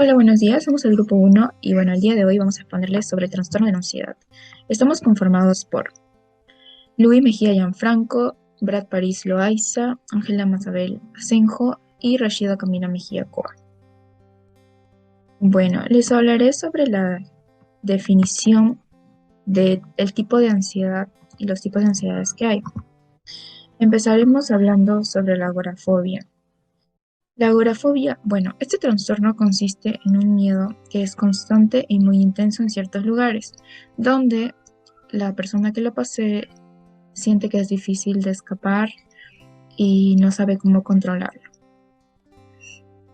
Hola, buenos días. Somos el grupo 1 y bueno, el día de hoy vamos a exponerles sobre el trastorno de la ansiedad. Estamos conformados por Luis Mejía Gianfranco, Brad París Loaiza, Ángela Mazabel Asenjo y Rashida Camila Mejía Coa. Bueno, les hablaré sobre la definición del tipo de ansiedad y los tipos de ansiedades que hay. Empezaremos hablando sobre la agorafobia. La agorafobia, bueno, este trastorno consiste en un miedo que es constante y muy intenso en ciertos lugares, donde la persona que lo posee siente que es difícil de escapar y no sabe cómo controlarlo.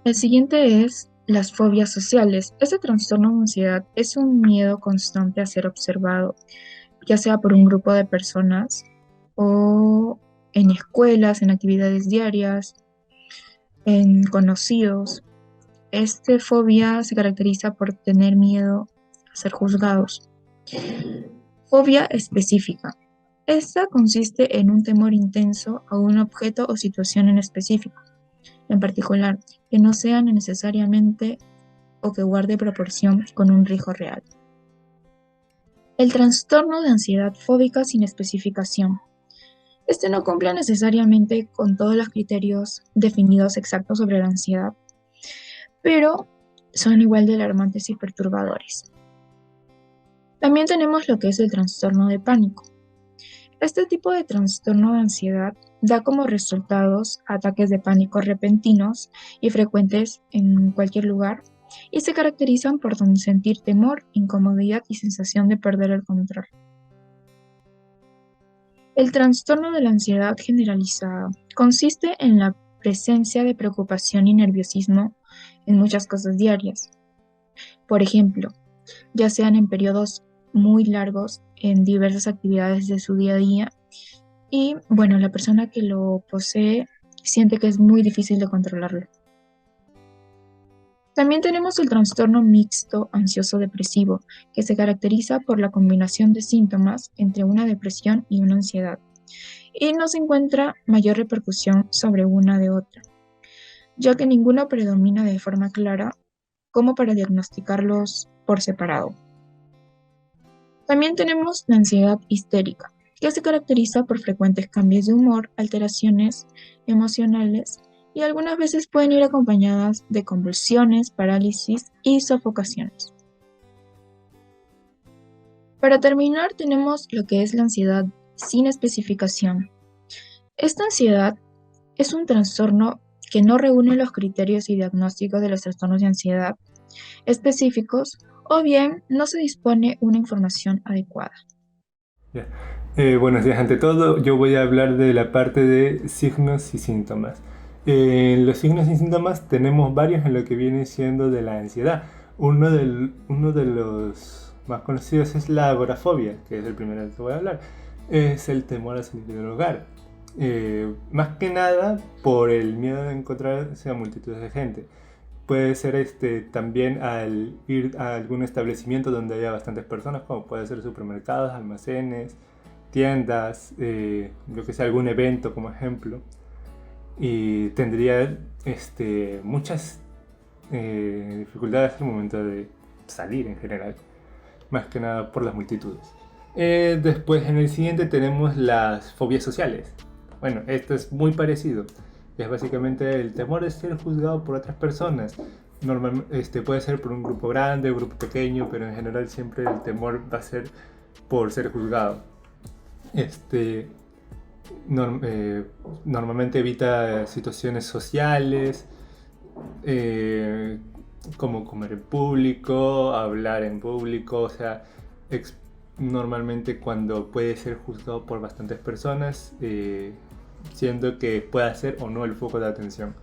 El siguiente es las fobias sociales. Este trastorno de ansiedad es un miedo constante a ser observado, ya sea por un grupo de personas o en escuelas, en actividades diarias, en conocidos. Esta fobia se caracteriza por tener miedo a ser juzgados. Fobia específica. Esta consiste en un temor intenso a un objeto o situación en específico, en particular, que no sean necesariamente o que guarde proporción con un riesgo real. El trastorno de ansiedad fóbica sin especificación. Este no cumple necesariamente con todos los criterios definidos exactos sobre la ansiedad, pero son igual de alarmantes y perturbadores. También tenemos lo que es el trastorno de pánico. Este tipo de trastorno de ansiedad da como resultados ataques de pánico repentinos y frecuentes en cualquier lugar y se caracterizan por sentir temor, incomodidad y sensación de perder el control. El trastorno de la ansiedad generalizada consiste en la presencia de preocupación y nerviosismo en muchas cosas diarias. Por ejemplo, ya sean en periodos muy largos en diversas actividades de su día a día. Y bueno, la persona que lo posee siente que es muy difícil de controlarlo. También tenemos el trastorno mixto ansioso-depresivo, que se caracteriza por la combinación de síntomas entre una depresión y una ansiedad, y no se encuentra mayor repercusión sobre una de otra, ya que ninguno predomina de forma clara como para diagnosticarlos por separado. También tenemos la ansiedad histérica, que se caracteriza por frecuentes cambios de humor, alteraciones emocionales y algunas veces pueden ir acompañadas de convulsiones, parálisis y sofocaciones. Para terminar, tenemos lo que es la ansiedad sin especificación. Esta ansiedad es un trastorno que no reúne los criterios y diagnósticos de los trastornos de ansiedad específicos o bien no se dispone una información adecuada. Ya. Buenos días. Ante todo, yo voy a hablar de la parte de signos y síntomas. En los signos y síntomas tenemos varios en lo que viene siendo de la ansiedad. Uno de los más conocidos es la agorafobia, que es el primero del que voy a hablar. Es el temor a salir del hogar. Más que nada por el miedo de encontrarse a multitudes de gente. Puede ser también al ir a algún establecimiento donde haya bastantes personas, como puede ser supermercados, almacenes, tiendas, lo que sea, algún evento como ejemplo. Y tendría muchas dificultades al momento de salir en general, más que nada por las multitudes. Después en el siguiente tenemos las fobias sociales. Bueno, esto es muy parecido. Es básicamente el temor de ser juzgado por otras personas. Normalmente puede ser por un grupo grande, un grupo pequeño, pero en general siempre el temor va a ser por ser juzgado. Este, Normalmente evita situaciones sociales, eh, como comer en público, hablar en público, o sea, normalmente cuando puede ser juzgado por bastantes personas, siendo que pueda ser o no el foco de atención.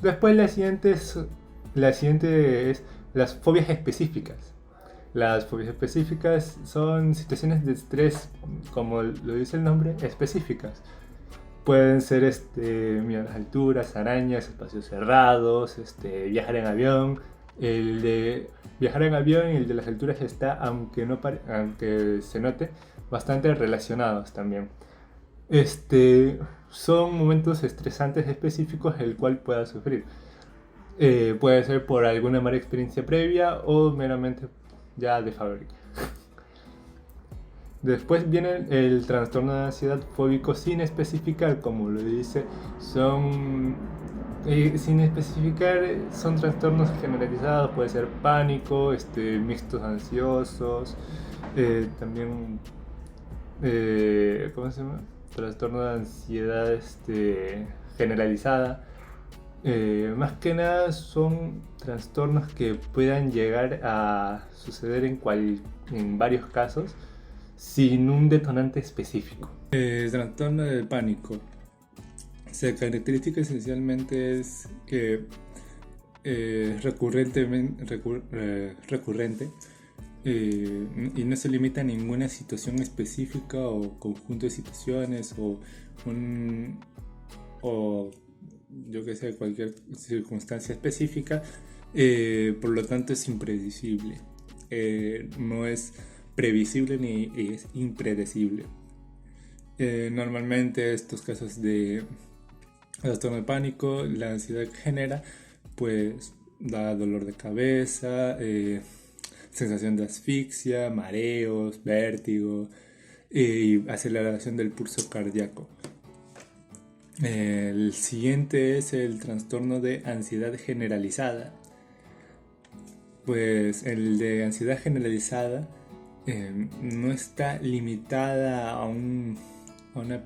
Después la siguiente es las fobias específicas. Las fobias específicas son situaciones de estrés, como lo dice el nombre, específicas. Pueden ser miedo a las alturas, arañas, espacios cerrados, viajar en avión. El de viajar en avión y el de las alturas está, aunque se note, bastante relacionados también. Son momentos estresantes específicos el cual pueda sufrir. Puede ser por alguna mala experiencia previa o meramente ya de fábrica. Después viene el trastorno de ansiedad fóbico sin especificar, como lo dice, sin especificar, son trastornos generalizados, puede ser pánico, mixtos ansiosos, también, ¿cómo se llama? Trastorno de ansiedad generalizada. Más que nada son trastornos que puedan llegar a suceder en varios casos sin un detonante específico. El trastorno del pánico se caracteriza esencialmente es que es recurrente y no se limita a ninguna situación específica o conjunto de situaciones o yo que sé, cualquier circunstancia específica, por lo tanto es impredecible, no es previsible ni es impredecible. Normalmente estos casos de trastorno de pánico, la ansiedad que genera, pues da dolor de cabeza, sensación de asfixia, mareos, vértigo y aceleración del pulso cardíaco. El siguiente es el trastorno de ansiedad generalizada. Pues el de ansiedad generalizada no está limitada a una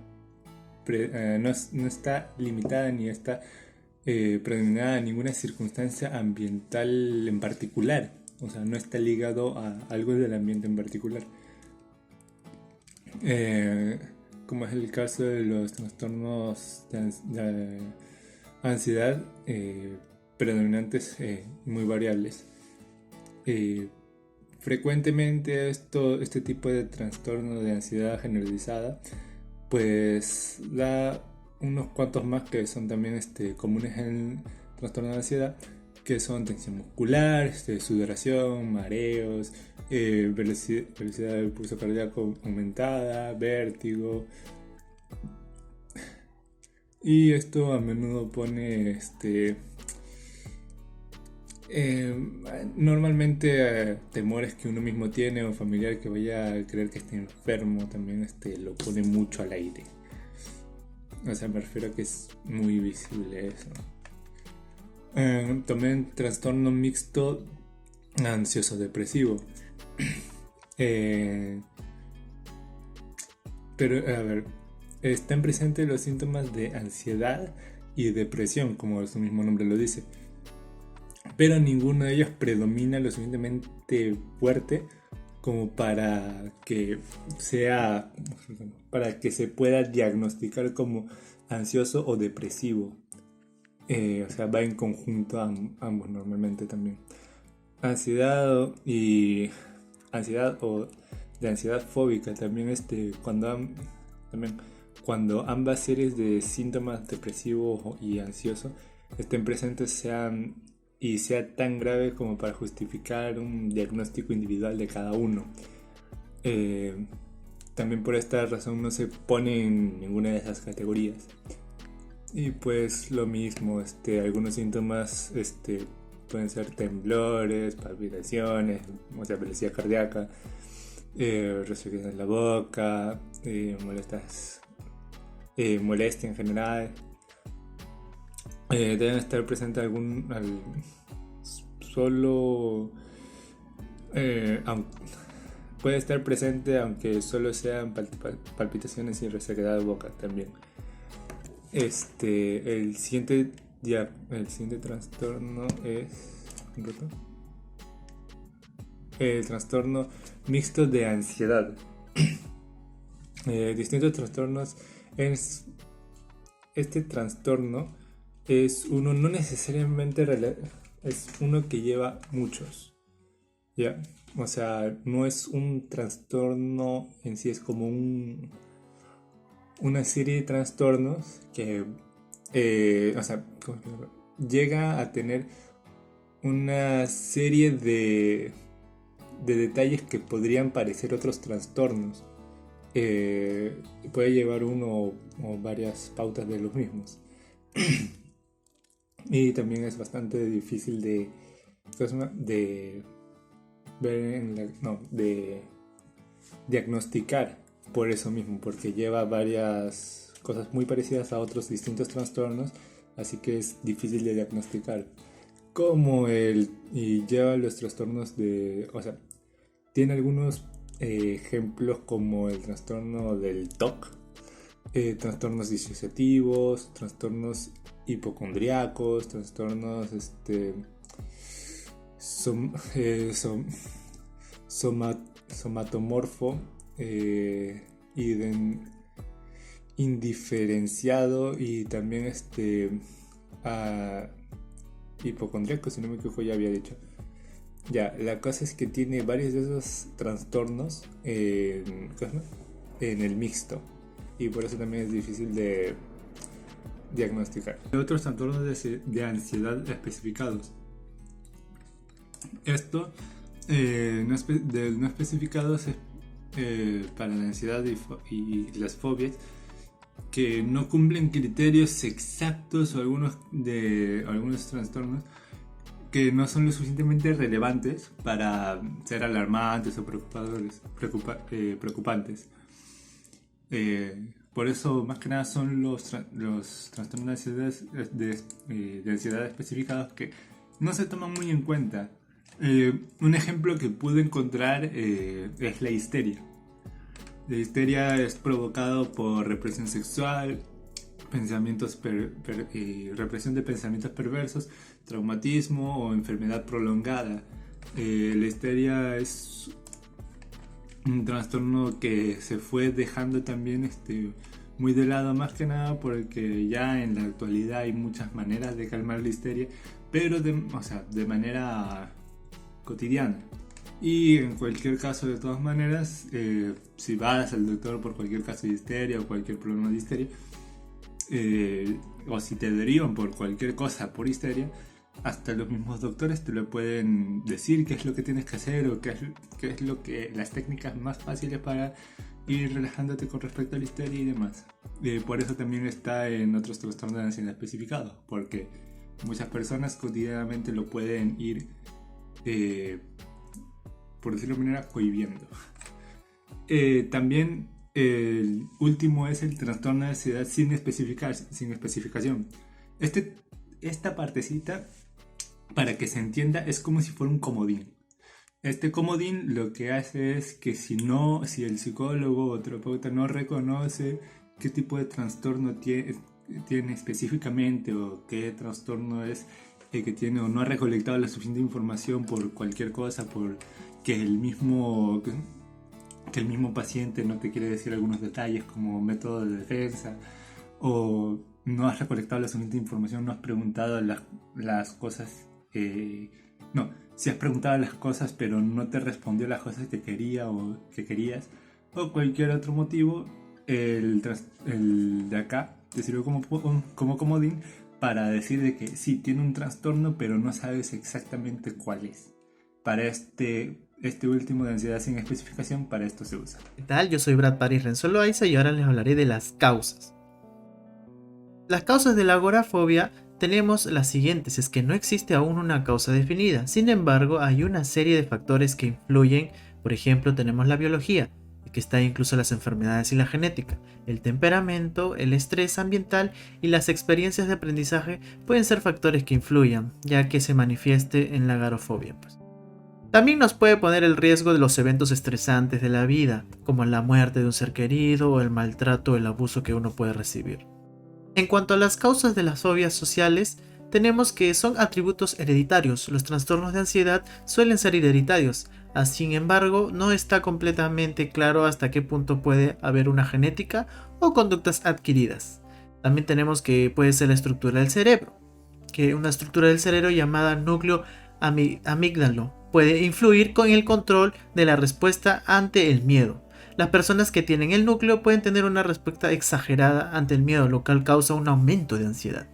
no está limitada ni está predominada a ninguna circunstancia ambiental en particular, o sea, no está ligado a algo del ambiente en particular, como es el caso de los trastornos de ansiedad predominantes y muy variables. Frecuentemente este tipo de trastorno de ansiedad generalizada pues da unos cuantos más que son también comunes en trastorno de ansiedad, que son tensión muscular, sudoración, mareos, velocidad del pulso cardíaco aumentada, vértigo. Y esto a menudo pone normalmente temores que uno mismo tiene o familiar que vaya a creer que esté enfermo también lo pone mucho al aire. O sea, me refiero a que es muy visible eso. También trastorno mixto ansioso depresivo. Pero a ver, están presentes los síntomas de ansiedad y depresión, como su mismo nombre lo dice, pero ninguno de ellos predomina lo suficientemente fuerte como para que se pueda diagnosticar como ansioso o depresivo. O sea, va en conjunto ambos normalmente también. Ansiedad o de ansiedad fóbica también cuando ambas series de síntomas depresivo y ansioso estén presentes sea tan grave como para justificar un diagnóstico individual de cada uno. También por esta razón no se pone en ninguna de esas categorías. Y pues lo mismo, algunos síntomas pueden ser temblores, palpitaciones, o sea, velocidad cardíaca, resequedad en la boca, molestia en general. Deben estar presentes puede estar presente aunque solo sean palpitaciones y resequedad de boca también. El siguiente trastorno es el trastorno mixto de ansiedad. Distintos trastornos. Este trastorno es uno no necesariamente es uno que lleva muchos, ¿ya? O sea, no es un trastorno en sí, es como una serie de trastornos que o sea, llega a tener una serie de detalles que podrían parecer otros trastornos. Puede llevar uno o varias pautas de los mismos. Y también es bastante difícil de, ¿cómo se llama? De ver de diagnosticar por eso mismo, porque lleva varias cosas muy parecidas a otros distintos trastornos, así que es difícil de diagnosticar. Y lleva los trastornos o sea, tiene algunos ejemplos como el trastorno del TOC, trastornos disociativos, trastornos hipocondriacos, trastornos som- eh, som- somatomorfo, indiferenciado y también a- hipocondriaco, si no me equivoco, ya había dicho. Ya, la cosa es que tiene varios de esos trastornos ¿cómo se llama? En el mixto, y por eso también es difícil de diagnosticar. Hay otros trastornos de ansiedad especificados. Esto no especificados es para la ansiedad y las fobias que no cumplen criterios exactos, o algunos trastornos que no son lo suficientemente relevantes para ser alarmantes o preocupantes. Por eso, más que nada, son los trastornos de ansiedad especificados que no se toman muy en cuenta. Un ejemplo que pude encontrar es la histeria. La histeria es provocado por represión sexual, represión de pensamientos perversos, traumatismo o enfermedad prolongada. La histeria es un trastorno que se fue dejando también muy de lado, más que nada porque ya en la actualidad hay muchas maneras de calmar la histeria, pero de manera cotidiana. Y en cualquier caso, de todas maneras, si vas al doctor por cualquier caso de histeria o cualquier problema de histeria, o si te derivan por cualquier cosa por histeria, hasta los mismos doctores te lo pueden decir qué es lo que tienes que hacer, o qué es las técnicas más fáciles para ir relajándote con respecto a la histeria y demás. Por eso también está en otros trastornos de ansiedad especificados, porque muchas personas cotidianamente lo pueden ir, por decirlo de manera, cohibiendo. También el último es el trastorno de ansiedad sin especificación. Esta partecita, para que se entienda, es como si fuera un comodín. Este comodín lo que hace es que si el psicólogo o terapeuta no reconoce qué tipo de trastorno tiene específicamente, o qué trastorno es el que tiene, o no ha recolectado la suficiente información por cualquier cosa, por que el mismo paciente no te quiere decir algunos detalles como método de defensa, o no has recolectado la suficiente información, no has preguntado las cosas, si has preguntado las cosas pero no te respondió las cosas que querías, o cualquier otro motivo, el de acá te sirve como comodín para decir de que sí, tiene un trastorno pero no sabes exactamente cuál es. Para este último de ansiedad sin especificación, para esto se usa. ¿Qué tal? Yo soy Brad Paris Renzo Loaiza y ahora les hablaré de las causas. Las causas de la agorafobia tenemos las siguientes: es que no existe aún una causa definida. Sin embargo, hay una serie de factores que influyen. Por ejemplo, tenemos la biología, que está incluso las enfermedades y la genética, el temperamento, el estrés ambiental y las experiencias de aprendizaje pueden ser factores que influyan, ya que se manifieste en la agorafobia. También nos puede poner el riesgo de los eventos estresantes de la vida, como la muerte de un ser querido o el maltrato o el abuso que uno puede recibir. En cuanto a las causas de las fobias sociales, tenemos que son atributos hereditarios. Los trastornos de ansiedad suelen ser hereditarios. Sin embargo, no está completamente claro hasta qué punto puede haber una genética o conductas adquiridas. También tenemos que puede ser la estructura del cerebro, que una estructura del cerebro llamada núcleo amígdalo puede influir con el control de la respuesta ante el miedo. Las personas que tienen el núcleo pueden tener una respuesta exagerada ante el miedo, lo cual causa un aumento de ansiedad.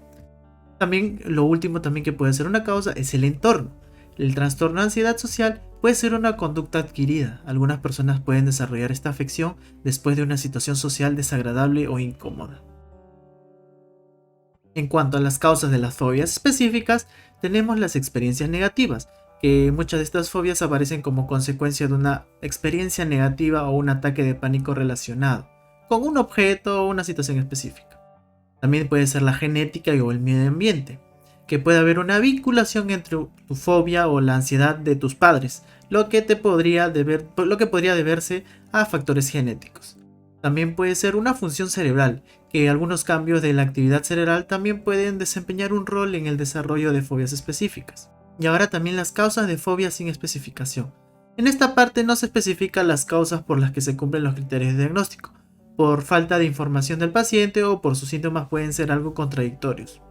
También lo último también que puede ser una causa es el entorno. El trastorno de ansiedad social puede ser una conducta adquirida. Algunas personas pueden desarrollar esta afección después de una situación social desagradable o incómoda. En cuanto a las causas de las fobias específicas, tenemos las experiencias negativas, que muchas de estas fobias aparecen como consecuencia de una experiencia negativa o un ataque de pánico relacionado con un objeto o una situación específica. También puede ser la genética o el medio ambiente, que puede haber una vinculación entre tu fobia o la ansiedad de tus padres, lo que podría deberse a factores genéticos. También puede ser una función cerebral, que algunos cambios de la actividad cerebral también pueden desempeñar un rol en el desarrollo de fobias específicas. Y ahora también las causas de fobias sin especificación. En esta parte no se especifican las causas por las que se cumplen los criterios de diagnóstico. Por falta de información del paciente o por sus síntomas pueden ser algo contradictorios.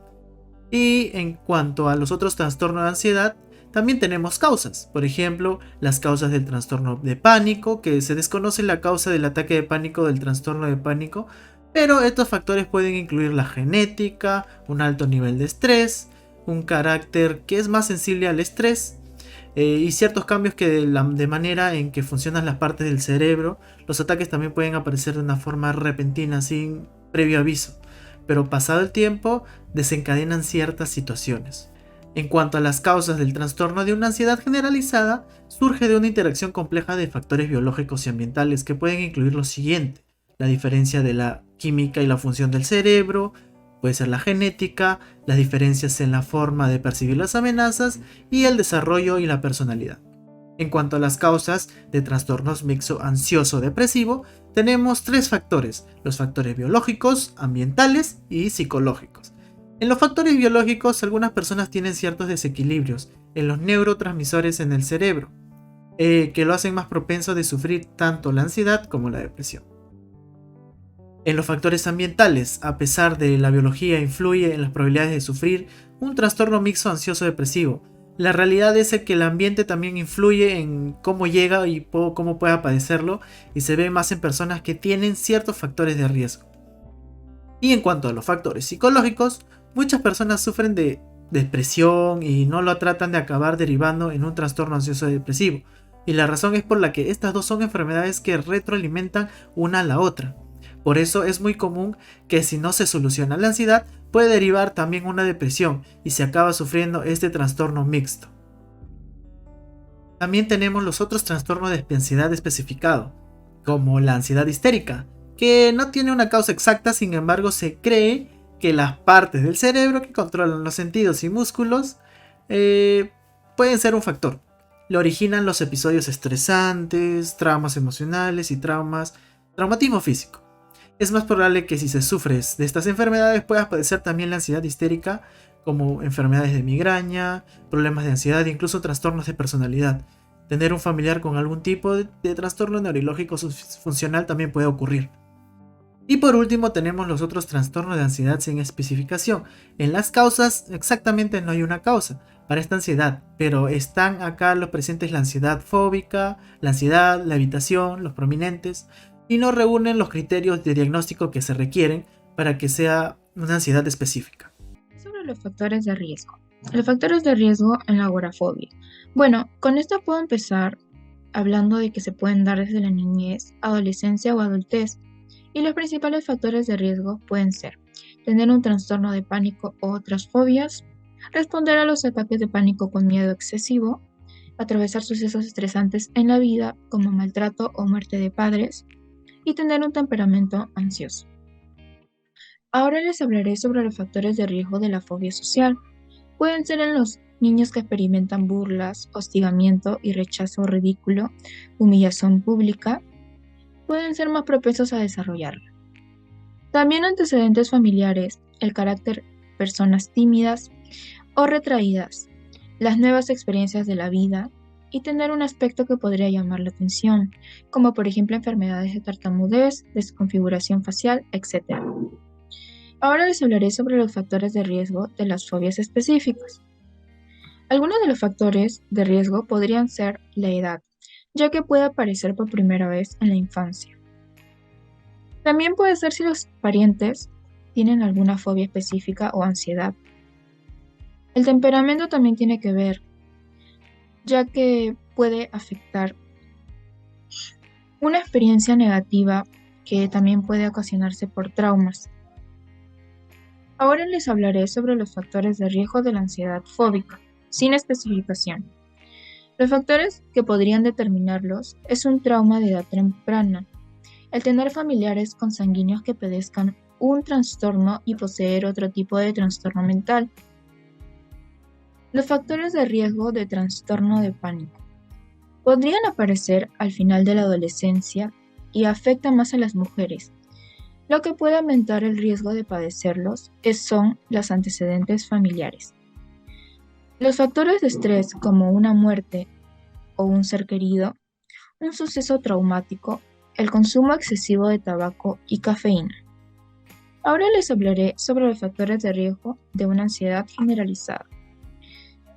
Y en cuanto a los otros trastornos de ansiedad, también tenemos causas. Por ejemplo, las causas del trastorno de pánico, que se desconoce la causa del ataque de pánico o del trastorno de pánico, pero estos factores pueden incluir la genética, un alto nivel de estrés, un carácter que es más sensible al estrés, y ciertos cambios que de manera en que funcionan las partes del cerebro. Los ataques también pueden aparecer de una forma repentina, sin previo aviso, pero pasado el tiempo desencadenan ciertas situaciones. En cuanto a las causas del trastorno de una ansiedad generalizada, surge de una interacción compleja de factores biológicos y ambientales que pueden incluir lo siguiente: la diferencia de la química y la función del cerebro, puede ser la genética, las diferencias en la forma de percibir las amenazas y el desarrollo y la personalidad. En cuanto a las causas de trastornos mixto ansioso-depresivo, tenemos tres factores: los factores biológicos, ambientales y psicológicos. En los factores biológicos, algunas personas tienen ciertos desequilibrios en los neurotransmisores en el cerebro, que lo hacen más propenso de sufrir tanto la ansiedad como la depresión. En los factores ambientales, a pesar de la biología influye en las probabilidades de sufrir un trastorno mixto ansioso-depresivo, la realidad es que el ambiente también influye en cómo llega y cómo pueda padecerlo, y se ve más en personas que tienen ciertos factores de riesgo. Y en cuanto a los factores psicológicos, muchas personas sufren de depresión y no lo tratan de acabar derivando en un trastorno ansioso-depresivo, y la razón es por la que estas dos son enfermedades que retroalimentan una a la otra. Por eso es muy común que si no se soluciona la ansiedad, puede derivar también una depresión y se acaba sufriendo este trastorno mixto. También tenemos los otros trastornos de ansiedad especificado, como la ansiedad histérica, que no tiene una causa exacta, sin embargo se cree que las partes del cerebro que controlan los sentidos y músculos pueden ser un factor. Lo originan los episodios estresantes, traumas emocionales y traumatismo físico. Es más probable que si se sufres de estas enfermedades puedas padecer también la ansiedad histérica, como enfermedades de migraña, problemas de ansiedad e incluso trastornos de personalidad. Tener un familiar con algún tipo de trastorno neurológico funcional también puede ocurrir. Y por último tenemos los otros trastornos de ansiedad sin especificación. En las causas exactamente no hay una causa para esta ansiedad, pero están acá los presentes la ansiedad fóbica, la ansiedad, la evitación, los prominentes, y no reúnen los criterios de diagnóstico que se requieren para que sea una ansiedad específica. Sobre los factores de riesgo. Los factores de riesgo en la agorafobia. Bueno, con esto puedo empezar hablando de que se pueden dar desde la niñez, adolescencia o adultez. Y los principales factores de riesgo pueden ser tener un trastorno de pánico o otras fobias, responder a los ataques de pánico con miedo excesivo, atravesar sucesos estresantes en la vida como maltrato o muerte de padres, y tener un temperamento ansioso. Ahora les hablaré sobre los factores de riesgo de la fobia social. Pueden ser en los niños que experimentan burlas, hostigamiento y rechazo ridículo, humillación pública, pueden ser más propensos a desarrollarla. También antecedentes familiares, el carácter, personas tímidas o retraídas, las nuevas experiencias de la vida y tener un aspecto que podría llamar la atención, como por ejemplo enfermedades de tartamudez, desconfiguración facial, etc. Ahora les hablaré sobre los factores de riesgo de las fobias específicas. Algunos de los factores de riesgo podrían ser la edad, ya que puede aparecer por primera vez en la infancia. También puede ser si los parientes tienen alguna fobia específica o ansiedad. El temperamento también tiene que ver, ya que puede afectar una experiencia negativa que también puede ocasionarse por traumas. Ahora les hablaré sobre los factores de riesgo de la ansiedad fóbica, sin especificación. Los factores que podrían determinarlos es un trauma de edad temprana, el tener familiares consanguíneos que padezcan un trastorno y poseer otro tipo de trastorno mental. Los factores de riesgo de trastorno de pánico podrían aparecer al final de la adolescencia y afectan más a las mujeres. Lo que puede aumentar el riesgo de padecerlos son los antecedentes familiares. Los factores de estrés como una muerte o un ser querido, un suceso traumático, el consumo excesivo de tabaco y cafeína. Ahora les hablaré sobre los factores de riesgo de una ansiedad generalizada.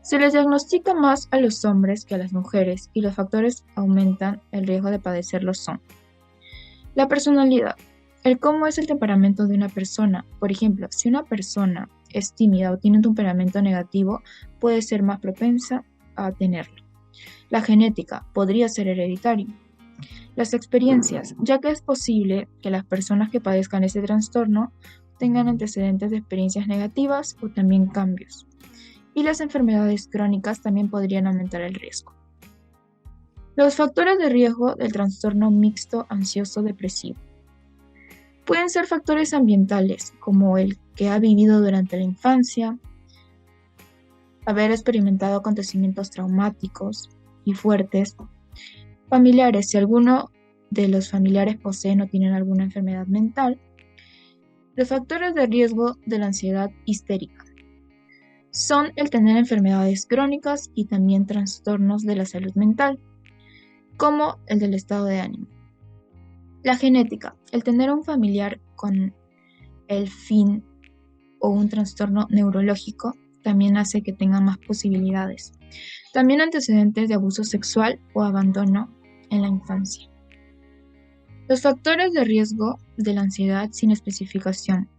Se les diagnostica más a los hombres que a las mujeres y los factores aumentan el riesgo de padecerlos son la personalidad, el cómo es el temperamento de una persona. Por ejemplo, si una persona es tímida o tiene un temperamento negativo, puede ser más propensa a tenerlo. La genética podría ser hereditario. Las experiencias, ya que es posible que las personas que padezcan ese trastorno tengan antecedentes de experiencias negativas o también cambios. Y las enfermedades crónicas también podrían aumentar el riesgo. Los factores de riesgo del trastorno mixto ansioso depresivo pueden ser factores ambientales, como el que ha vivido durante la infancia, haber experimentado acontecimientos traumáticos y fuertes, familiares, si alguno de los familiares poseen o tienen alguna enfermedad mental. Los factores de riesgo de la ansiedad histérica son el tener enfermedades crónicas y también trastornos de la salud mental, como el del estado de ánimo. La genética, el tener un familiar con el fin o un trastorno neurológico también hace que tenga más posibilidades. También antecedentes de abuso sexual o abandono en la infancia. Los factores de riesgo de la ansiedad sin especificación.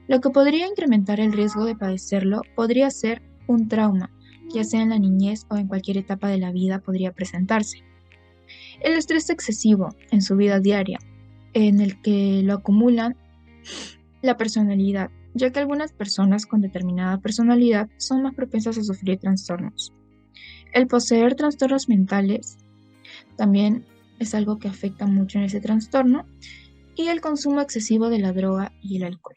Lo que podría incrementar el riesgo de padecerlo podría ser un trauma, ya sea en la niñez o en cualquier etapa de la vida podría presentarse. El estrés excesivo en su vida diaria, en el que lo acumulan la personalidad, ya que algunas personas con determinada personalidad son más propensas a sufrir trastornos. El poseer trastornos mentales también es algo que afecta mucho en ese trastorno, y el consumo excesivo de la droga y el alcohol.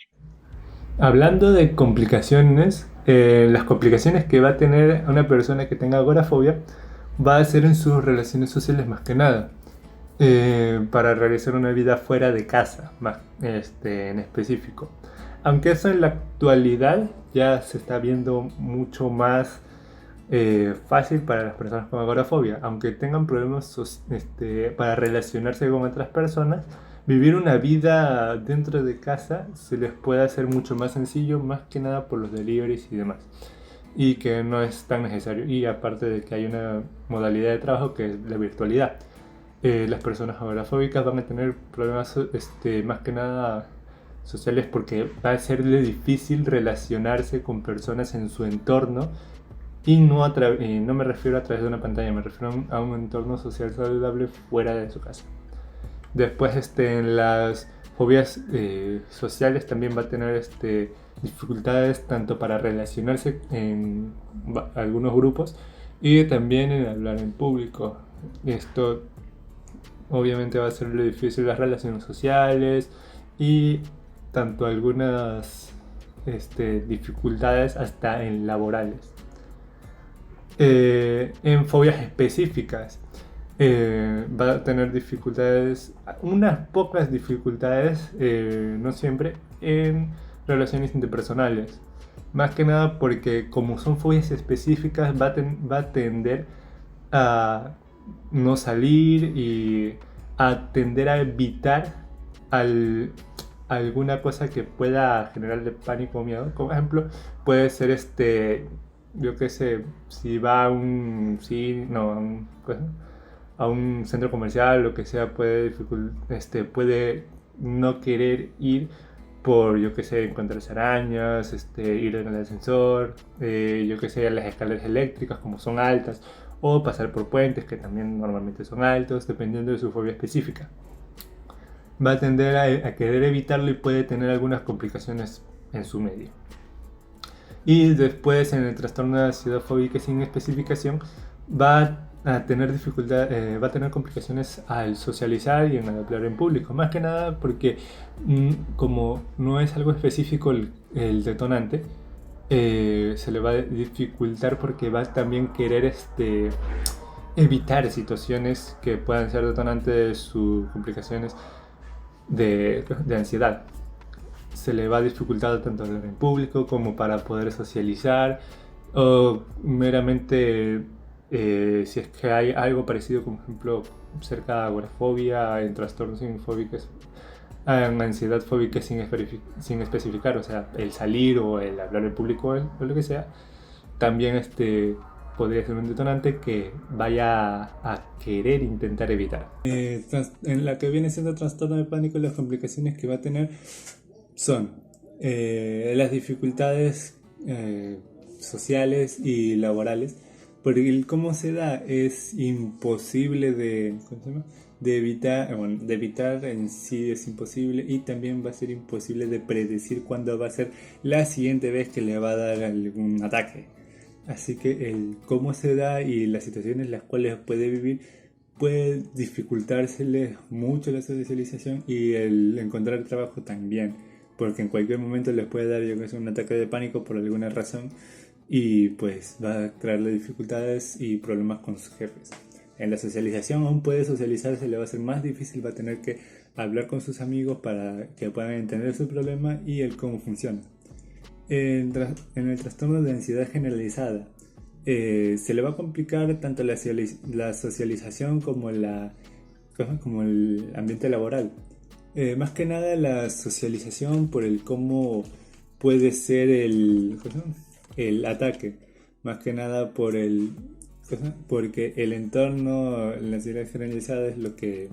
Hablando de complicaciones, las complicaciones que va a tener una persona que tenga agorafobia va a ser en sus relaciones sociales más que nada, para realizar una vida fuera de casa, más en específico. Aunque eso en la actualidad ya se está viendo mucho más fácil para las personas con agorafobia, aunque tengan problemas para relacionarse con otras personas. Vivir una vida dentro de casa se les puede hacer mucho más sencillo, más que nada por los deliveries y demás, y que no es tan necesario, y aparte de que hay una modalidad de trabajo que es la virtualidad. Las personas agorafóbicas van a tener problemas más que nada sociales, porque va a serle difícil relacionarse con personas en su entorno, y no me refiero a través de una pantalla, me refiero a un entorno social saludable fuera de su casa. Después en las fobias sociales también va a tener dificultades tanto para relacionarse en algunos grupos y también en hablar en público. Esto obviamente va a hacerle difícil las relaciones sociales y tanto algunas dificultades hasta en laborales. En fobias específicas va a tener dificultades, unas pocas dificultades, no siempre, en relaciones interpersonales. Más que nada porque como son fobias específicas va a tender a no salir y a tender a evitar alguna cosa que pueda generarle pánico o miedo. Como ejemplo, puede ser yo qué sé, si va a un centro comercial, lo que sea, puede no querer ir por, yo que sé, encontrarse arañas, ir en el ascensor, yo que sé, las escaleras eléctricas como son altas, o pasar por puentes que también normalmente son altos, dependiendo de su fobia específica. Va a tender a querer evitarlo y puede tener algunas complicaciones en su medio. Y después en el trastorno de ansiedad fóbica sin especificación va a tener dificultad, va a tener complicaciones al socializar y en al hablar en público. Más que nada porque como no es algo específico el detonante, se le va a dificultar porque va a también querer evitar situaciones que puedan ser detonantes de sus complicaciones de ansiedad. Se le va a dificultar tanto hablar en público como para poder socializar o meramente si es que hay algo parecido, como por ejemplo cerca de agorafobia, en trastornos fóbicos, en ansiedad fóbica sin especificar, o sea, el salir o el hablar en público o lo que sea, también podría ser un detonante que vaya a querer intentar evitar. En la que viene siendo trastorno de pánico, las complicaciones que va a tener son las dificultades sociales y laborales, porque el cómo se da es imposible de evitar, bueno, de evitar en sí es imposible, y también va a ser imposible de predecir cuándo va a ser la siguiente vez que le va a dar algún ataque. Así que el cómo se da y las situaciones en las cuales puede vivir puede dificultársele mucho la socialización y el encontrar trabajo también, porque en cualquier momento les puede dar, yo creo, un ataque de pánico por alguna razón y pues va a traerle dificultades y problemas con sus jefes. En la socialización aún puede socializarse, le va a ser más difícil, va a tener que hablar con sus amigos para que puedan entender su problema y el cómo funciona. En el trastorno de ansiedad generalizada, se le va a complicar tanto la socialización como el ambiente laboral. Más que nada la socialización por el cómo puede ser el ataque. Más que nada porque el entorno, la ansiedad generalizada es lo que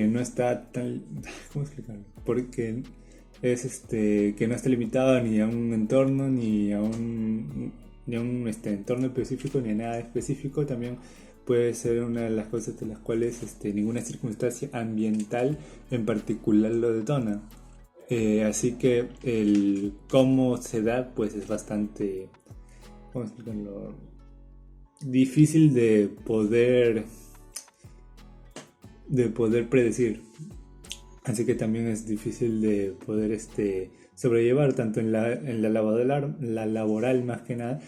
no está tan... ¿Cómo explicarlo? Porque es que no está limitado ni a un entorno, ni a un entorno específico, ni a nada específico. También puede ser una de las cosas de las cuales ninguna circunstancia ambiental en particular lo detona. Así que el cómo se da pues es bastante, ¿cómo explicarlo?, difícil de poder predecir. Así que también es difícil de poder sobrellevar tanto en la laboral más que nada.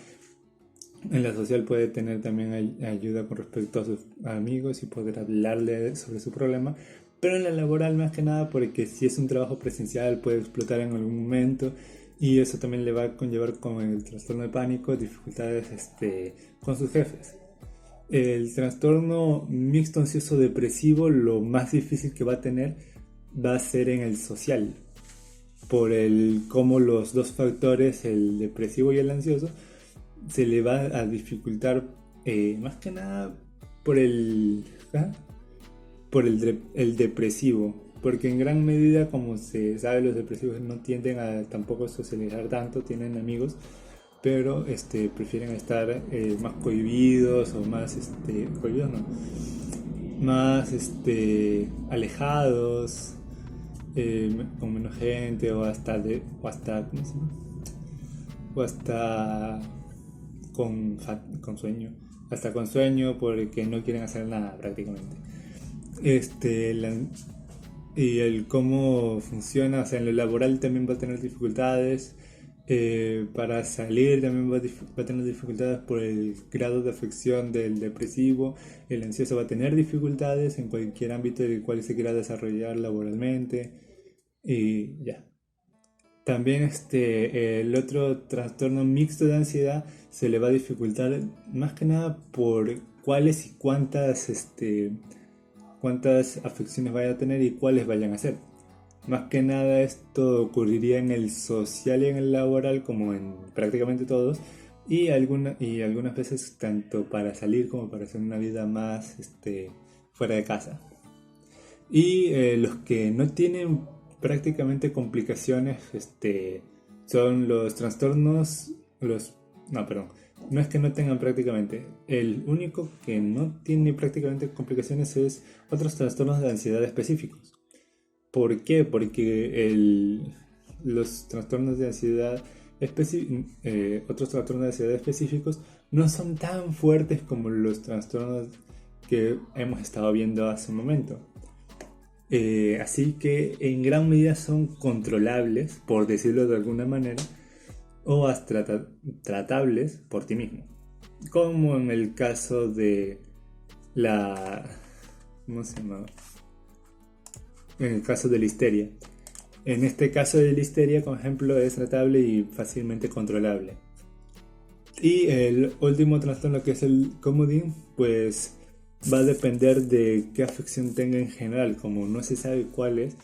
En la social puede tener también ayuda con respecto a sus amigos y poder hablarle sobre su problema, pero en la laboral más que nada porque si es un trabajo presencial puede explotar en algún momento y eso también le va a conllevar con el trastorno de pánico dificultades con sus jefes. El trastorno mixto ansioso depresivo, lo más difícil que va a tener va a ser en el social, por cómo los dos factores, el depresivo y el ansioso, se le va a dificultar más que nada por el depresivo, porque en gran medida, como se sabe, los depresivos no tienden a tampoco socializar tanto, tienen amigos, pero prefieren estar más cohibidos o más cohibidos no, más alejados, con menos gente o hasta ¿cómo se llama? O hasta con sueño, hasta con sueño, porque no quieren hacer nada prácticamente. Y el cómo funciona, o sea, en lo laboral también va a tener dificultades, para salir también va a tener dificultades por el grado de afección del depresivo. El ansioso va a tener dificultades en cualquier ámbito en el cual se quiera desarrollar laboralmente y ya. También el otro trastorno mixto de ansiedad se le va a dificultar más que nada por cuáles y cuántas afecciones vaya a tener y cuáles vayan a ser. Más que nada esto ocurriría en el social y en el laboral, como en prácticamente todos, y algunas veces tanto para salir como para hacer una vida más fuera de casa. Y los que no tienen prácticamente complicaciones son los trastornos, no es que no tengan prácticamente, el único que no tiene prácticamente complicaciones es otros trastornos de ansiedad específicos. ¿Por qué? Porque los trastornos de ansiedad otros trastornos de ansiedad específicos no son tan fuertes como los trastornos que hemos estado viendo hace un momento. Así que en gran medida son controlables, por decirlo de alguna manera, o hasta tratables por ti mismo. Como en el caso de ¿cómo se llama? En el caso de la histeria. En este caso de la histeria, por ejemplo, es tratable y fácilmente controlable. Y el último trastorno, que es el comodín, pues va a depender de qué afección tenga en general. Como no se sabe cuál es,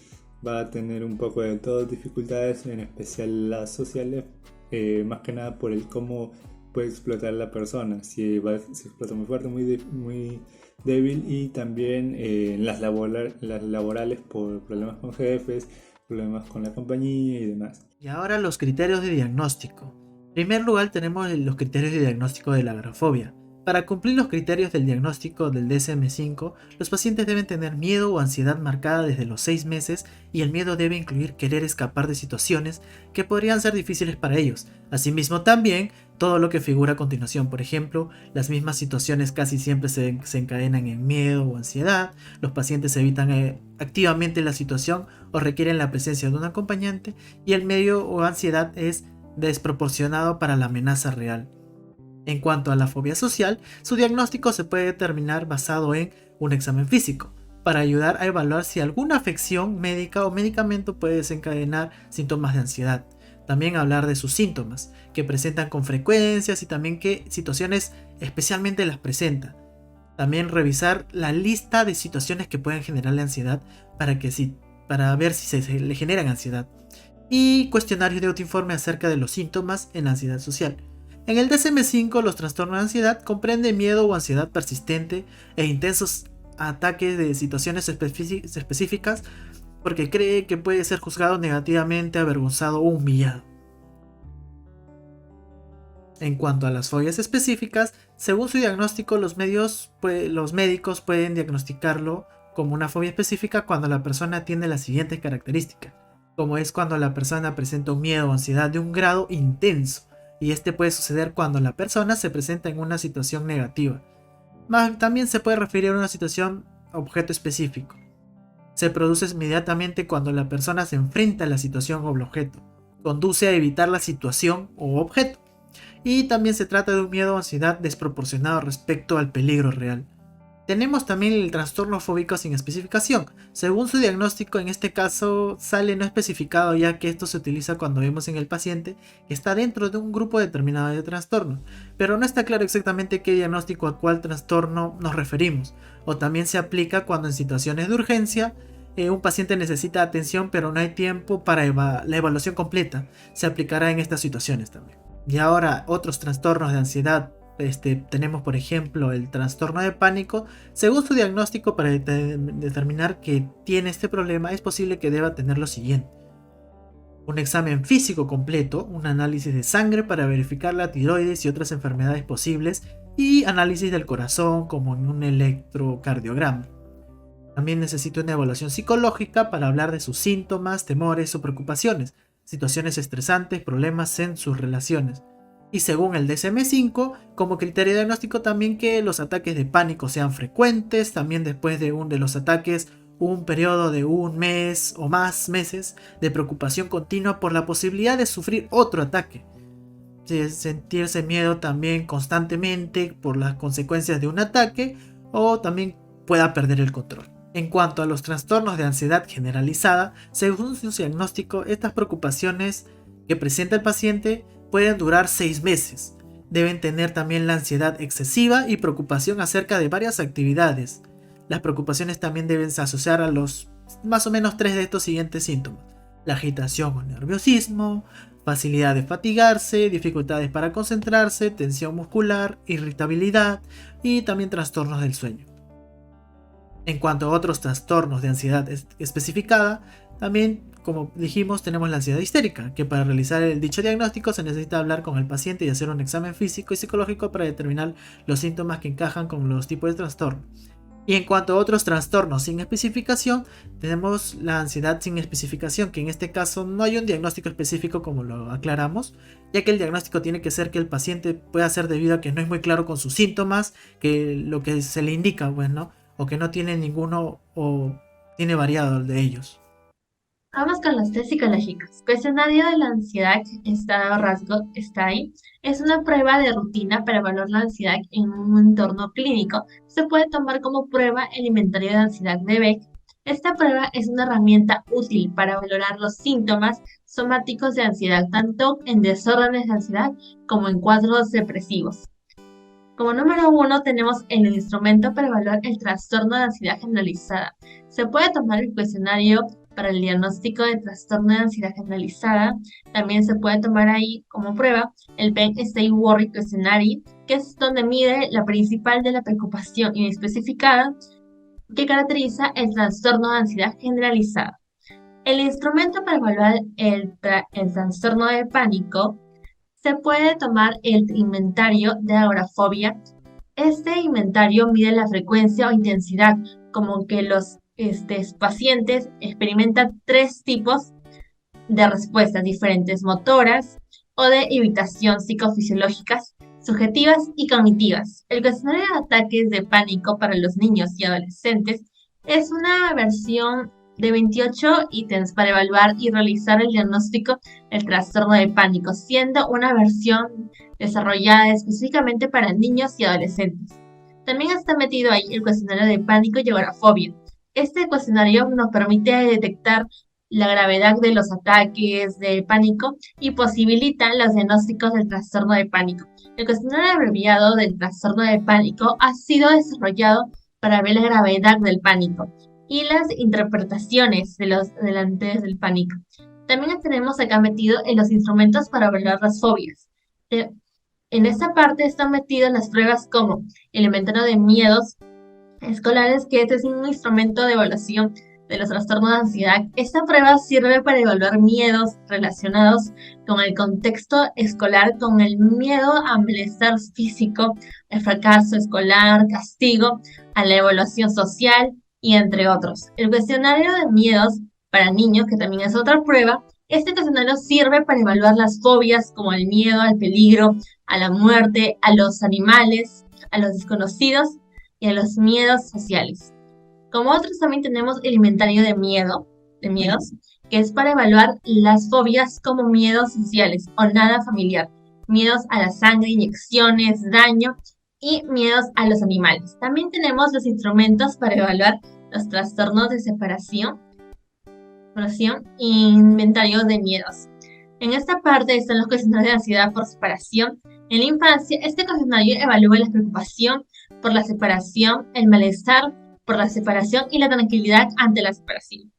va a tener un poco de todas dificultades, en especial las sociales, más que nada por el cómo puede explotar la persona. Si explota muy fuerte, muy débil, y también las laborales por problemas con jefes, problemas con la compañía y demás. Y ahora los criterios de diagnóstico. En primer lugar tenemos los criterios de diagnóstico de la agorafobia. Para cumplir los criterios del diagnóstico del DSM-5, los pacientes deben tener miedo o ansiedad marcada desde los 6 meses, y el miedo debe incluir querer escapar de situaciones que podrían ser difíciles para ellos. Asimismo, también todo lo que figura a continuación, por ejemplo, las mismas situaciones casi siempre se encadenan en miedo o ansiedad, los pacientes evitan activamente la situación o requieren la presencia de un acompañante, y el miedo o ansiedad es desproporcionado para la amenaza real. En cuanto a la fobia social, su diagnóstico se puede determinar basado en un examen físico, para ayudar a evaluar si alguna afección médica o medicamento puede desencadenar síntomas de ansiedad. También hablar de sus síntomas, que presentan con frecuencia y también qué situaciones especialmente las presenta. También revisar la lista de situaciones que pueden generarle ansiedad para ver si se le generan ansiedad. Y cuestionarios de autoinforme acerca de los síntomas en la ansiedad social. En el DSM-5, los trastornos de ansiedad comprenden miedo o ansiedad persistente e intensos ataques de situaciones específicas porque cree que puede ser juzgado negativamente, avergonzado o humillado. En cuanto a las fobias específicas, según su diagnóstico, los médicos pueden diagnosticarlo como una fobia específica cuando la persona tiene las siguientes características, como es cuando la persona presenta un miedo o ansiedad de un grado intenso, y este puede suceder cuando la persona se presenta en una situación negativa. También se puede referir a una situación objeto específico. Se produce inmediatamente cuando la persona se enfrenta a la situación o el objeto. Conduce a evitar la situación o objeto. Y también se trata de un miedo o ansiedad desproporcionado respecto al peligro real. Tenemos también el trastorno fóbico sin especificación. Según su diagnóstico, en este caso sale no especificado, ya que esto se utiliza cuando vemos en el paciente que está dentro de un grupo determinado de trastornos, pero no está claro exactamente qué diagnóstico a cuál trastorno nos referimos. O también se aplica cuando en situaciones de urgencia un paciente necesita atención pero no hay tiempo para la evaluación completa. Se aplicará en estas situaciones también. Y ahora otros trastornos de ansiedad. Tenemos por ejemplo el trastorno de pánico. Según su diagnóstico, para determinar que tiene este problema es posible que deba tener lo siguiente: un examen físico completo, un análisis de sangre para verificar la tiroides y otras enfermedades posibles, y análisis del corazón como en un electrocardiograma. También necesita una evaluación psicológica para hablar de sus síntomas, temores o preocupaciones, situaciones estresantes, problemas en sus relaciones. Y según el DSM-5, como criterio diagnóstico también que los ataques de pánico sean frecuentes, también después de los ataques un periodo de un mes o más meses de preocupación continua por la posibilidad de sufrir otro ataque. Sentirse miedo también constantemente por las consecuencias de un ataque, o también pueda perder el control. En cuanto a los trastornos de ansiedad generalizada, según su diagnóstico, estas preocupaciones que presenta el paciente pueden durar 6 meses. Deben tener también la ansiedad excesiva y preocupación acerca de varias actividades. Las preocupaciones también deben asociar a los más o menos 3 de estos siguientes síntomas: la agitación o nerviosismo, facilidad de fatigarse, dificultades para concentrarse, tensión muscular, irritabilidad y también trastornos del sueño. En cuanto a otros trastornos de ansiedad especificada, también, como dijimos, tenemos la ansiedad histérica, que para realizar el dicho diagnóstico se necesita hablar con el paciente y hacer un examen físico y psicológico para determinar los síntomas que encajan con los tipos de trastorno. Y en cuanto a otros trastornos sin especificación, tenemos la ansiedad sin especificación, que en este caso no hay un diagnóstico específico como lo aclaramos, ya que el diagnóstico tiene que ser que el paciente pueda ser debido a que no es muy claro con sus síntomas, que lo que se le indica, bueno, o que no tiene ninguno o tiene variado de ellos. Vamos con los test psicológicos. Cuestionario de la ansiedad, estado rasgo, está ahí. Es una prueba de rutina para evaluar la ansiedad en un entorno clínico. Se puede tomar como prueba el inventario de ansiedad de Beck. Esta prueba es una herramienta útil para valorar los síntomas somáticos de ansiedad, tanto en desórdenes de ansiedad como en cuadros depresivos. Como número 1 tenemos el instrumento para evaluar el trastorno de ansiedad generalizada. Se puede tomar el cuestionario para el diagnóstico de trastorno de ansiedad generalizada. También se puede tomar ahí como prueba el Penn State Worry Questionnaire, que es donde mide la principal de la preocupación inespecificada que caracteriza el trastorno de ansiedad generalizada. El instrumento para evaluar el trastorno de pánico se puede tomar el inventario de agorafobia. Este inventario mide la frecuencia o intensidad, como que los pacientes experimentan 3 tipos de respuestas diferentes: motoras o de evitación psicofisiológicas, subjetivas y cognitivas. El cuestionario de ataques de pánico para los niños y adolescentes es una versión de 28 ítems para evaluar y realizar el diagnóstico del trastorno de pánico, siendo una versión desarrollada específicamente para niños y adolescentes. También está metido ahí el cuestionario de pánico y agorafobia. Este cuestionario nos permite detectar la gravedad de los ataques de pánico y posibilita los diagnósticos del trastorno de pánico. El cuestionario abreviado del trastorno de pánico ha sido desarrollado para ver la gravedad del pánico y las interpretaciones de los delantes del pánico. También tenemos acá metido en los instrumentos para evaluar las fobias. En esta parte están metidas las pruebas como el inventario de miedos escolares, que este es un instrumento de evaluación de los trastornos de ansiedad. Esta prueba sirve para evaluar miedos relacionados con el contexto escolar, con el miedo a malestar físico, el fracaso escolar, castigo, a la evaluación social y entre otros. El cuestionario de miedos para niños, que también es otra prueba, este cuestionario sirve para evaluar las fobias como el miedo al peligro, a la muerte, a los animales, a los desconocidos y a los miedos sociales. Como otros también tenemos el inventario de miedos, que es para evaluar las fobias como miedos sociales o nada familiar, miedos a la sangre, inyecciones, daño y miedos a los animales. También tenemos los instrumentos para evaluar los trastornos de separación, inventario de miedos. En esta parte están los cuestionarios de ansiedad por separación. En la infancia, este cuestionario evalúa la preocupación por la separación, el malestar por la separación y la tranquilidad ante la separación.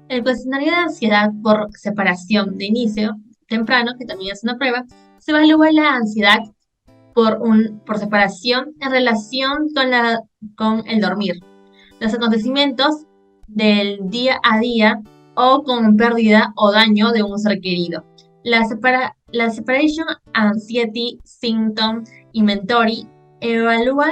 El cuestionario de ansiedad por separación de inicio temprano, que también es una prueba, se evalúa la ansiedad por separación en relación con el dormir, los acontecimientos del día a día o con pérdida o daño de un ser querido. La Separation Anxiety Symptom Inventory evalúa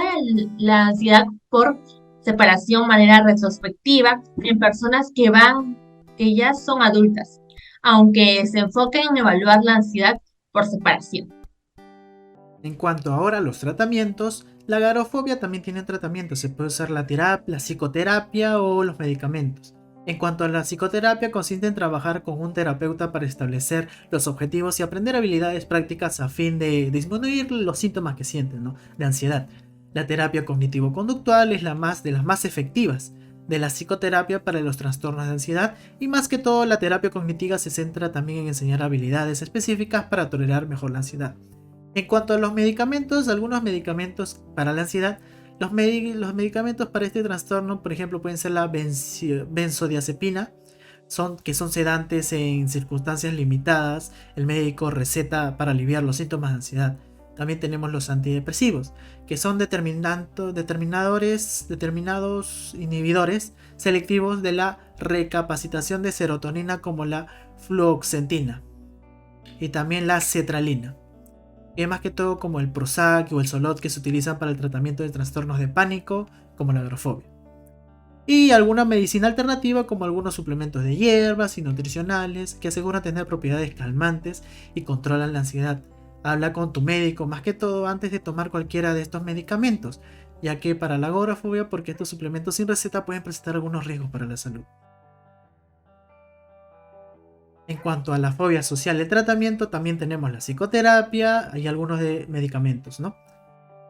la ansiedad por separación de manera retrospectiva en personas que ya son adultas, aunque se enfoca en evaluar la ansiedad por separación. En cuanto ahora a los tratamientos, la agorafobia también tiene tratamiento. Se puede usar la terapia, la psicoterapia o los medicamentos. En cuanto a la psicoterapia, consiste en trabajar con un terapeuta para establecer los objetivos y aprender habilidades prácticas a fin de disminuir los síntomas que sienten, ¿no?, de ansiedad. La terapia cognitivo-conductual es de las más efectivas de la psicoterapia para los trastornos de ansiedad, y más que todo la terapia cognitiva se centra también en enseñar habilidades específicas para tolerar mejor la ansiedad. En cuanto a los medicamentos, algunos medicamentos para la ansiedad, los medicamentos para este trastorno, por ejemplo, pueden ser la benzodiazepina, que son sedantes en circunstancias limitadas. El médico receta para aliviar los síntomas de ansiedad. También tenemos los antidepresivos, que son determinados inhibidores selectivos de la recapacitación de serotonina, como la fluoxetina y también la cetralina. Y más que todo como el Prozac o el Zoloft, que se utilizan para el tratamiento de trastornos de pánico como la agorafobia. y alguna medicina alternativa como algunos suplementos de hierbas y nutricionales que aseguran tener propiedades calmantes y controlan la ansiedad. Habla con tu médico más que todo antes de tomar cualquiera de estos medicamentos, ya que para la agorafobia, porque estos suplementos sin receta pueden presentar algunos riesgos para la salud. En cuanto a la fobia social, el tratamiento, también tenemos la psicoterapia y algunos de medicamentos, ¿no?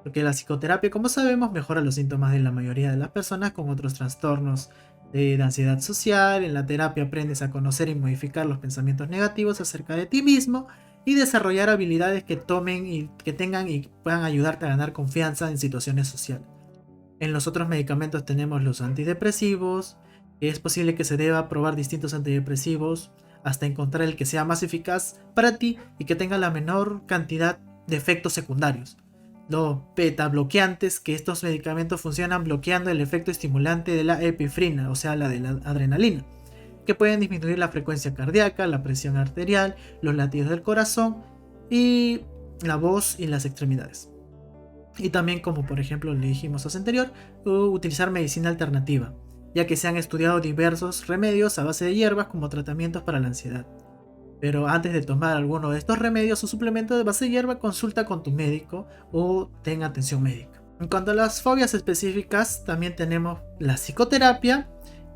Porque la psicoterapia, como sabemos, mejora los síntomas de la mayoría de las personas con otros trastornos de ansiedad social. En la terapia aprendes a conocer y modificar los pensamientos negativos acerca de ti mismo y desarrollar habilidades que tomen y que tengan y puedan ayudarte a ganar confianza en situaciones sociales. En los otros medicamentos tenemos los antidepresivos, que es posible que se deba probar distintos antidepresivos hasta encontrar el que sea más eficaz para ti y que tenga la menor cantidad de efectos secundarios. Los beta bloqueantes, que estos medicamentos funcionan bloqueando el efecto estimulante de la epinefrina, o sea, la de la adrenalina, que pueden disminuir la frecuencia cardíaca, la presión arterial, los latidos del corazón y la voz y las extremidades. Y también, como por ejemplo le dijimos hace anterior, utilizar medicina alternativa, ya que se han estudiado diversos remedios a base de hierbas como tratamientos para la ansiedad. Pero antes de tomar alguno de estos remedios o suplementos de base de hierba, consulta con tu médico o ten atención médica. En cuanto a las fobias específicas, también tenemos la psicoterapia,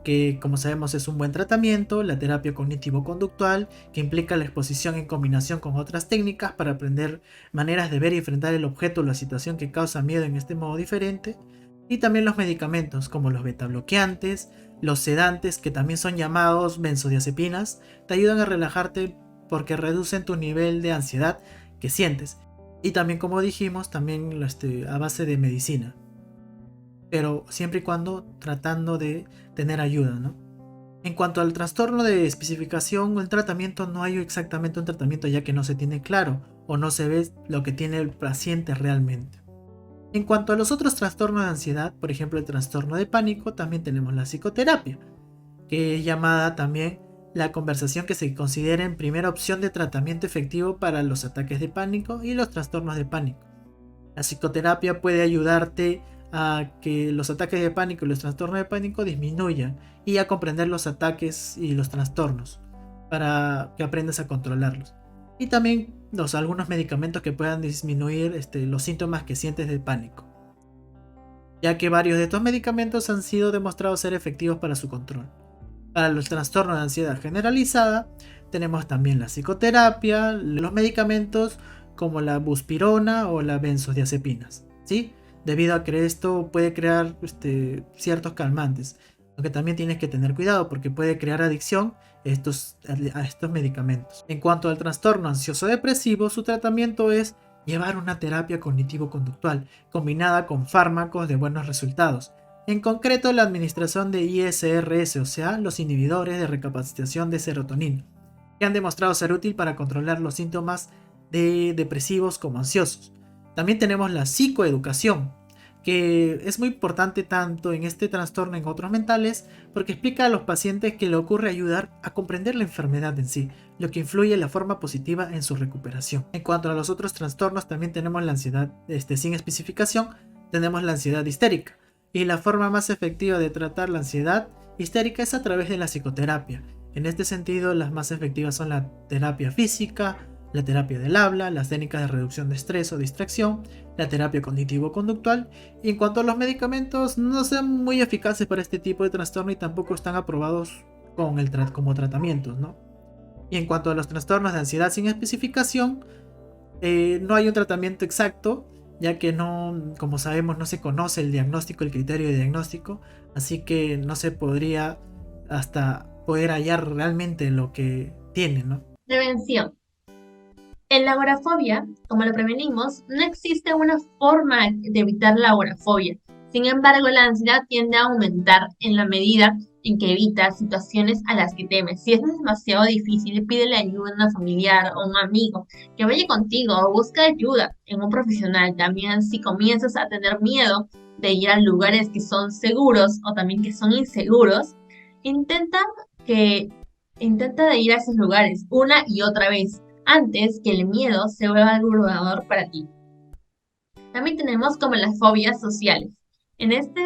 que como sabemos es un buen tratamiento, la terapia cognitivo-conductual, que implica la exposición en combinación con otras técnicas para aprender maneras de ver y enfrentar el objeto o la situación que causa miedo en este modo diferente, y también los medicamentos como los beta bloqueantes, los sedantes, que también son llamados benzodiazepinas, te ayudan a relajarte porque reducen tu nivel de ansiedad que sientes, y también, como dijimos, también a base de medicina, pero siempre y cuando tratando de tener ayuda, ¿no? En cuanto al trastorno de especificación o el tratamiento, no hay exactamente un tratamiento, ya que no se tiene claro o no se ve lo que tiene el paciente realmente. En cuanto a los otros trastornos de ansiedad, por ejemplo el trastorno de pánico, también tenemos la psicoterapia, que es llamada también la conversación, que se considera en primera opción de tratamiento efectivo para los ataques de pánico y los trastornos de pánico. La psicoterapia puede ayudarte a que los ataques de pánico y los trastornos de pánico disminuyan y a comprender los ataques y los trastornos para que aprendas a controlarlos. Y también algunos medicamentos que puedan disminuir los síntomas que sientes de pánico, ya que varios de estos medicamentos han sido demostrados ser efectivos para su control. Para los trastornos de ansiedad generalizada tenemos también la psicoterapia, los medicamentos como la buspirona o la benzodiazepinas, ¿sí? Debido a que esto puede crear ciertos calmantes, aunque también tienes que tener cuidado porque puede crear adicción a estos medicamentos. En cuanto al trastorno ansioso depresivo, su tratamiento es llevar una terapia cognitivo-conductual combinada con fármacos de buenos resultados. En concreto, la administración de ISRS, o sea, los inhibidores de recapacitación de serotonina, que han demostrado ser útil para controlar los síntomas de depresivos como ansiosos. También tenemos la psicoeducación, que es muy importante tanto en este trastorno en otros mentales, porque explica a los pacientes que le ocurre ayudar a comprender la enfermedad en sí, lo que influye de la forma positiva en su recuperación. En cuanto a los otros trastornos, también tenemos la ansiedad sin especificación, tenemos la ansiedad histérica, y la forma más efectiva de tratar la ansiedad histérica es a través de la psicoterapia. En este sentido, las más efectivas son la terapia física, la terapia del habla, las técnicas de reducción de estrés o distracción, la terapia cognitivo-conductual. Y en cuanto a los medicamentos, no son muy eficaces para este tipo de trastorno y tampoco están aprobados como tratamientos, ¿no? Y en cuanto a los trastornos de ansiedad sin especificación, no hay un tratamiento exacto, ya que no, como sabemos, no se conoce el diagnóstico, el criterio de diagnóstico, así que no se podría hasta poder hallar realmente lo que tiene, ¿no? Prevención. En la agorafobia, como lo prevenimos, no existe una forma de evitar la agorafobia. Sin embargo, la ansiedad tiende a aumentar en la medida en que evitas situaciones a las que temes. Si es demasiado difícil, pídele ayuda a una familiar o un amigo que vaya contigo o busca ayuda en un profesional. También, si comienzas a tener miedo de ir a lugares que son seguros o también que son inseguros, intenta de ir a esos lugares una y otra vez, antes que el miedo se vuelva abrumador para ti. También tenemos como las fobias sociales. En este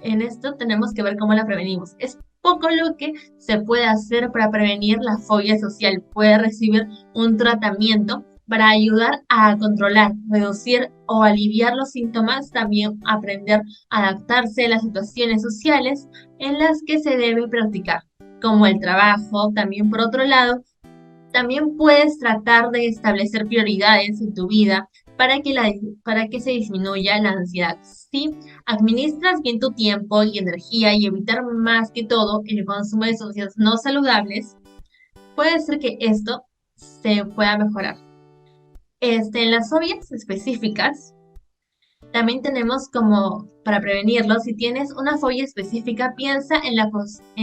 en esto tenemos que ver cómo la prevenimos. Es poco lo que se puede hacer para prevenir la fobia social. Puede recibir un tratamiento para ayudar a controlar, reducir o aliviar los síntomas, también aprender a adaptarse a las situaciones sociales en las que se debe practicar, como el trabajo. También, por otro lado, también puedes tratar de establecer prioridades en tu vida para que se disminuya la ansiedad. Si administras bien tu tiempo y energía y evitar más que todo el consumo de sustancias no saludables, puede ser que esto se pueda mejorar. En las fobias específicas, también tenemos como para prevenirlo, si tienes una fobia específica, piensa en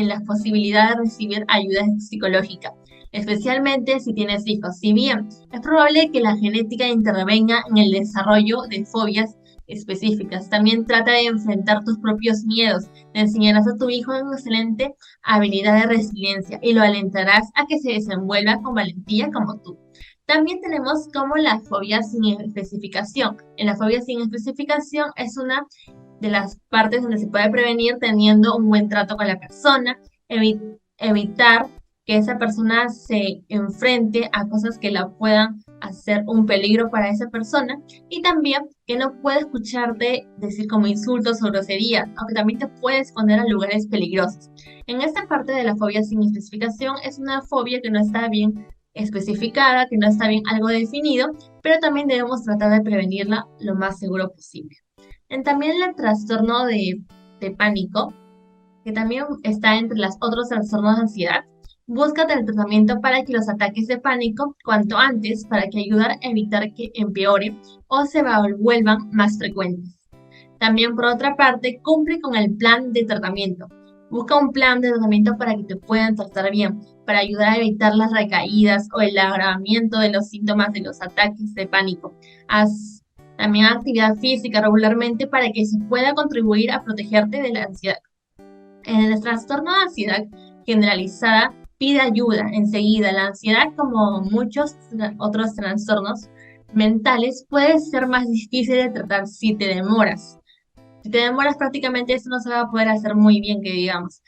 la posibilidad de recibir ayuda psicológica, especialmente si tienes hijos. Si bien es probable que la genética intervenga en el desarrollo de fobias específicas, también trata de enfrentar tus propios miedos. Le enseñarás a tu hijo una excelente habilidad de resiliencia y lo alentarás a que se desenvuelva con valentía como tú. También tenemos como la fobia sin especificación. En la fobia sin especificación es una de las partes donde se puede prevenir teniendo un buen trato con la persona, evitar que esa persona se enfrente a cosas que la puedan hacer un peligro para esa persona, y también que no puede escucharte decir como insultos o groserías, aunque también te puede esconder a lugares peligrosos. En esta parte de la fobia sin especificación es una fobia que no está bien especificada, que no está bien algo definido, pero también debemos tratar de prevenirla lo más seguro posible. También el trastorno de pánico, que también está entre los otros trastornos de ansiedad. Busca el tratamiento para que los ataques de pánico cuanto antes, para que ayudar a evitar que empeore o se vuelvan más frecuentes. También, por otra parte, cumple con el plan de tratamiento. Busca un plan de tratamiento para que te puedan tratar bien, para ayudar a evitar las recaídas o el agravamiento de los síntomas de los ataques de pánico. Haz también actividad física regularmente para que se pueda contribuir a protegerte de la ansiedad. En el trastorno de ansiedad generalizada, pide ayuda enseguida. La ansiedad, como muchos otros trastornos mentales, puede ser más difícil de tratar si te demoras. Si te demoras, prácticamente eso no se va a poder hacer muy bien, que digamos.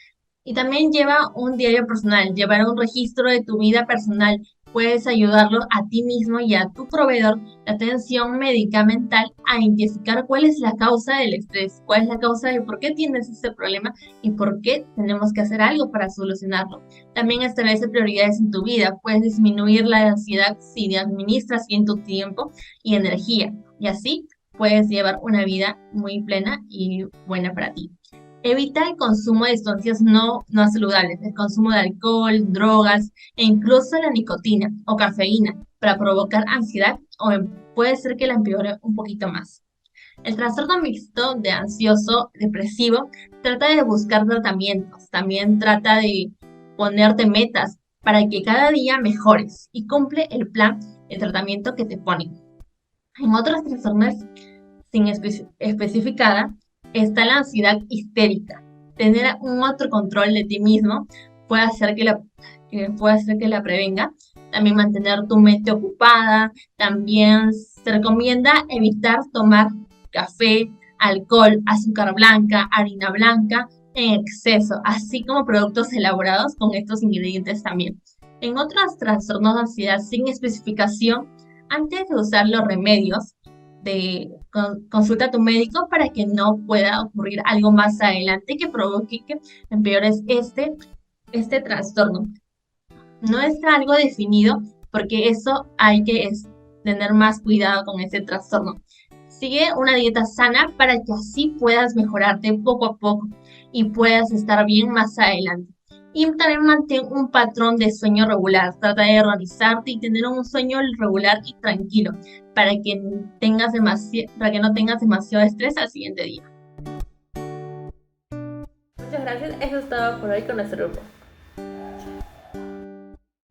Y también lleva un diario personal, llevar un registro de tu vida personal. Puedes ayudarlo a ti mismo y a tu proveedor de atención medicamental a identificar cuál es la causa del estrés, cuál es la causa de por qué tienes ese problema y por qué tenemos que hacer algo para solucionarlo. También establece prioridades en tu vida. Puedes disminuir la ansiedad si administras bien tu tiempo y energía, y así puedes llevar una vida muy plena y buena para ti. Evita el consumo de sustancias no saludables, el consumo de alcohol, drogas e incluso la nicotina o cafeína para provocar ansiedad o puede ser que la empeore un poquito más. El trastorno mixto de ansioso depresivo trata de buscar tratamientos, también trata de ponerte metas para que cada día mejores y cumple el plan de tratamiento que te ponen. En otros trastornos sin especificada está la ansiedad histérica. Tener un otro control de ti mismo puede hacer que la prevenga. También mantener tu mente ocupada. También se recomienda evitar tomar café, alcohol, azúcar blanca, harina blanca en exceso, así como productos elaborados con estos ingredientes también. En otros trastornos de ansiedad sin especificación, antes de usar los remedios, consulta a tu médico para que no pueda ocurrir algo más adelante que provoque que empeores este trastorno. No está algo definido, porque eso hay que tener más cuidado con este trastorno. Sigue una dieta sana para que así puedas mejorarte poco a poco y puedas estar bien más adelante. Y también mantén un patrón de sueño regular. Trata de organizarte y tener un sueño regular y tranquilo para que no tengas demasiado estrés al siguiente día. Muchas gracias. Eso es todo por hoy con nuestro grupo.